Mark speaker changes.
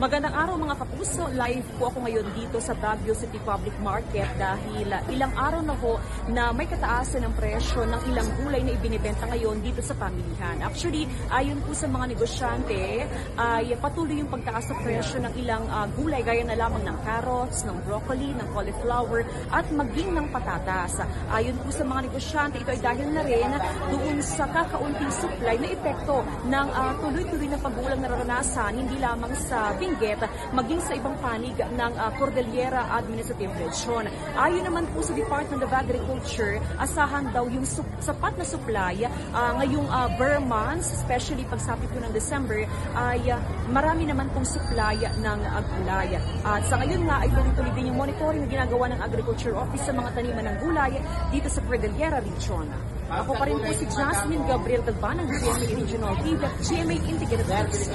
Speaker 1: Magandang araw mga kapuso, live po ako ngayon dito sa Baguio City Public Market dahil ilang araw na ho na may kataasan ng presyo ng ilang gulay na ibinibenta ngayon dito sa pamilihan. Actually, ayon po sa mga negosyante, ay patuloy yung pagtaas sa presyo ng ilang gulay gaya na lamang ng carrots, ng broccoli, ng cauliflower at maging ng patatas. Ayon po sa mga negosyante, ito ay dahil na rin doon sa kakaunting supply na epekto ng tuloy-tuloy na paggulang nararanasan hindi lamang sa Benguet, maging sa ibang panig ng Cordillera Administrative Region. Ayon naman po sa Department of Agriculture, asahan daw yung sapat na supply ngayong bare months, especially pagsapit po ng December, ay marami naman pong supply ng gulay. At sa ngayon nga ay tuloy-tuloy din yung monitoring na ginagawa ng Agriculture Office sa mga taniman ng gulay dito sa Cordillera Region. Ako pa rin po si Jasmine Gabriel Galban ng GMA Regional TV at GMA Integrated News.